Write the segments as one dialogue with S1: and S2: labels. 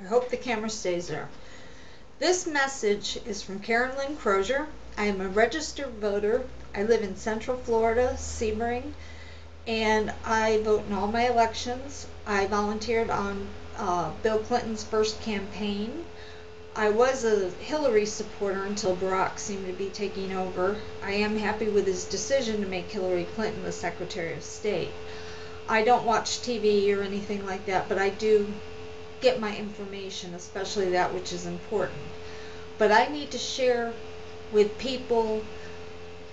S1: I hope the camera stays there. This message is from Karen Lynn Crozier. I am a registered voter. I live in Central Florida, Sebring, and I vote in all my elections. I volunteered on Bill Clinton's first campaign. I was a Hillary supporter until Barack seemed to be taking over. I am happy with his decision to make Hillary Clinton the Secretary of State. I don't watch TV or anything like that, but I do get my information, especially that which is important. But I need to share with people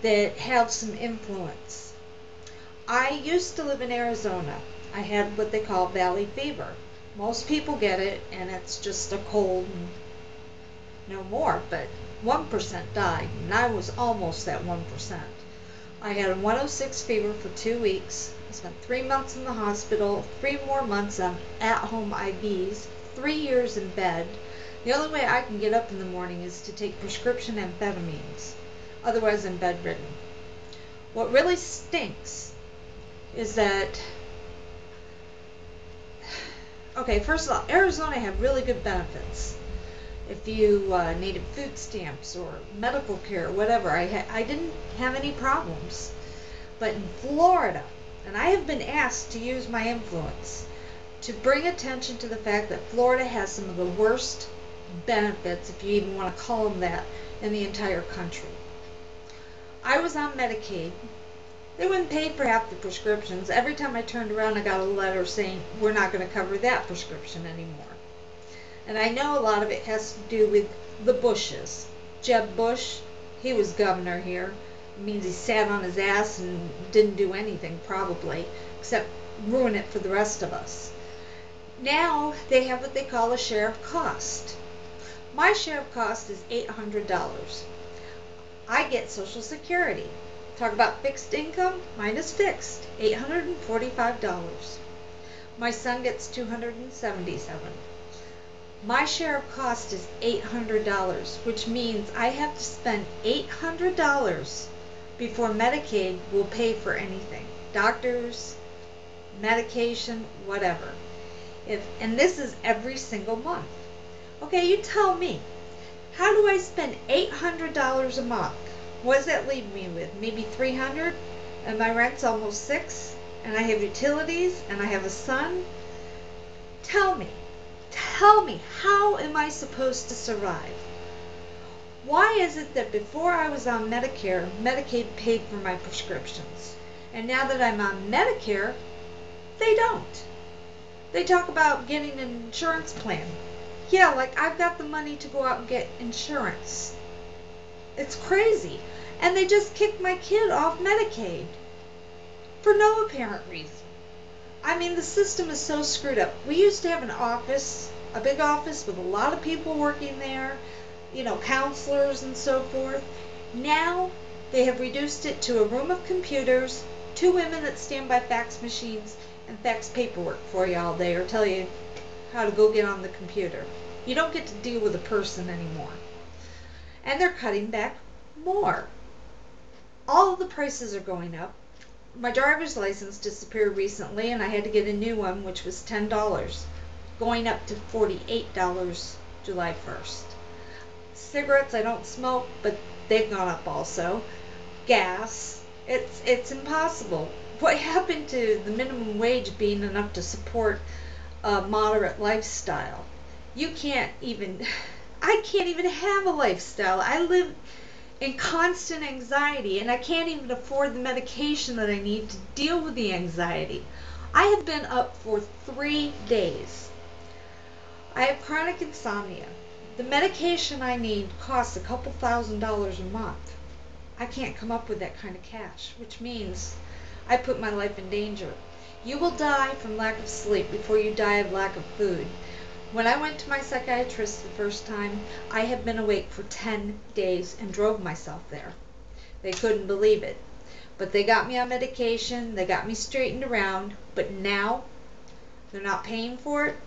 S1: that have some influence. I used to live in Arizona. I had what they call valley fever. Most people get it, and it's just a cold and no more, but 1% died, and I was almost that 1%. I had a 106 fever for 2 weeks. I spent 3 months in the hospital, 3 more months on at-home IVs, 3 years in bed. The only way I can get up in the morning is to take prescription amphetamines. Otherwise, I'm bedridden. What really stinks is that, okay, first of all, Arizona had really good benefits. If you needed food stamps or medical care, whatever, I didn't have any problems. But in Florida, and I have been asked to use my influence to bring attention to the fact that Florida has some of the worst benefits, if you even want to call them that, in the entire country. I was on Medicaid. They wouldn't pay for half the prescriptions. Every time I turned around, I got a letter saying, we're not going to cover that prescription anymore. And I know a lot of it has to do with the Bushes. Jeb Bush, he was governor here. It means he sat on his ass and didn't do anything, probably, except ruin it for the rest of us. Now they have what they call a share of cost. My share of cost is $800. I get Social Security. Talk about fixed income, mine is fixed, $845. My son gets $277. My share of cost is $800, which means I have to spend $800 before Medicaid will pay for anything. Doctors, medication, whatever. And this is every single month. Okay, you tell me, how do I spend $800 a month? What does that leave me with? Maybe $300? And my rent's almost $600? And I have utilities? And I have a son? Tell me, how am I supposed to survive? Why is it that before I was on Medicare, Medicaid paid for my prescriptions? And now that I'm on Medicare, they don't. They talk about getting an insurance plan. Yeah, like I've got the money to go out and get insurance. It's crazy. And they just kicked my kid off Medicaid for no apparent reason. I mean, the system is so screwed up. We used to have an office, a big office with a lot of people working there, you know, counselors and so forth. Now they have reduced it to a room of computers, 2 women that stand by fax machines and fax paperwork for you all day or tell you how to go get on the computer. You don't get to deal with a person anymore. And they're cutting back more. All of the prices are going up. My driver's license disappeared recently and I had to get a new one, which was $10, going up to $48 July 1st. Cigarettes, I don't smoke, but they've gone up also. Gas, it's impossible. What happened to the minimum wage being enough to support a moderate lifestyle? I can't even have a lifestyle. I live in constant anxiety, and I can't even afford the medication that I need to deal with the anxiety. I have been up for 3 days. I have chronic insomnia. The medication I need costs a couple $1,000s a month. I can't come up with that kind of cash, which means I put my life in danger. You will die from lack of sleep before you die of lack of food. When I went to my psychiatrist the first time, I had been awake for 10 days and drove myself there. They couldn't believe it. But they got me on medication, they got me straightened around, but now they're not paying for it.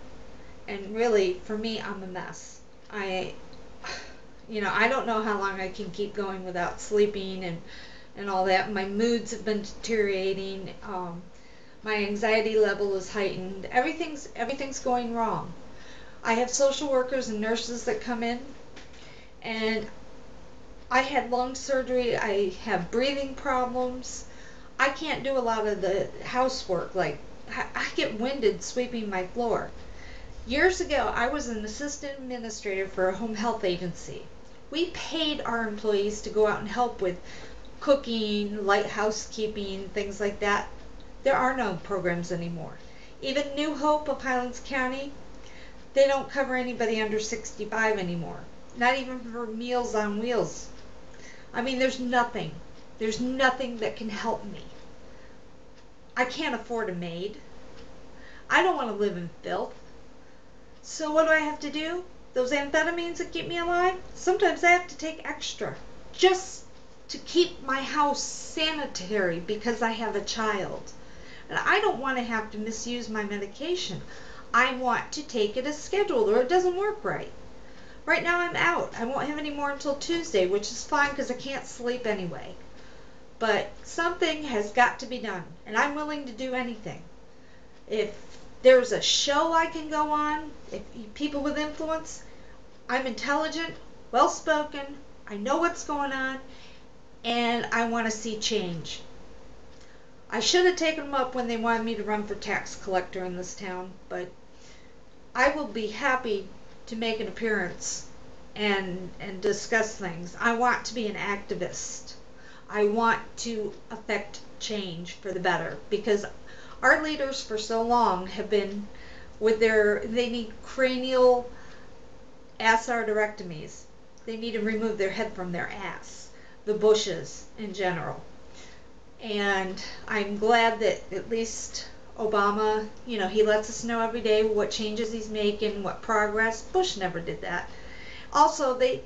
S1: And really, for me, I'm a mess. I don't know how long I can keep going without sleeping and all that. My moods have been deteriorating. My anxiety level is heightened. Everything's going wrong. I have social workers and nurses that come in, and I had lung surgery. I have breathing problems. I can't do a lot of the housework. Like, I get winded sweeping my floor. Years ago, I was an assistant administrator for a home health agency. We paid our employees to go out and help with cooking, light housekeeping, things like that. There are no programs anymore. Even New Hope of Highlands County, they don't cover anybody under 65 anymore. Not even for Meals on Wheels. I mean, there's nothing. There's nothing that can help me. I can't afford a maid. I don't want to live in filth. So what do I have to do? Those amphetamines that keep me alive? Sometimes I have to take extra just to keep my house sanitary because I have a child. And I don't want to have to misuse my medication. I want to take it as scheduled or it doesn't work right. Right now I'm out. I won't have any more until Tuesday, which is fine because I can't sleep anyway. But something has got to be done, and I'm willing to do anything. If there's a show I can go on, if people with influence, I'm intelligent, well-spoken, I know what's going on, and I want to see change. I should have taken them up when they wanted me to run for tax collector in this town, but I will be happy to make an appearance and discuss things. I want to be an activist. I want to affect change for the better because our leaders for so long have been with they need cranial asarotorectomies. They need to remove their head from their ass, the bushes in general. And I'm glad that at least Obama, he lets us know every day what changes he's making, what progress. Bush never did that. Also, they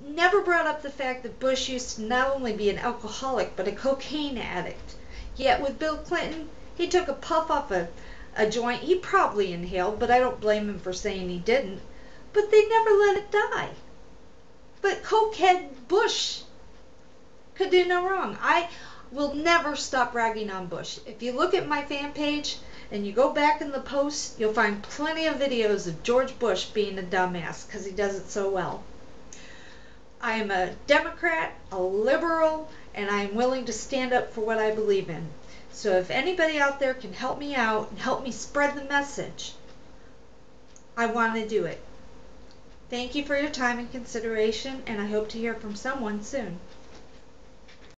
S1: never brought up the fact that Bush used to not only be an alcoholic, but a cocaine addict. Yet with Bill Clinton, he took a puff off a joint. He probably inhaled, but I don't blame him for saying he didn't. But they never let it die. But cokehead Bush could do no wrong. I will never stop ragging on Bush. If you look at my fan page and you go back in the posts, you'll find plenty of videos of George Bush being a dumbass because he does it so well. I am a Democrat, a liberal, and I am willing to stand up for what I believe in. So if anybody out there can help me out and help me spread the message, I want to do it. Thank you for your time and consideration, and I hope to hear from someone soon.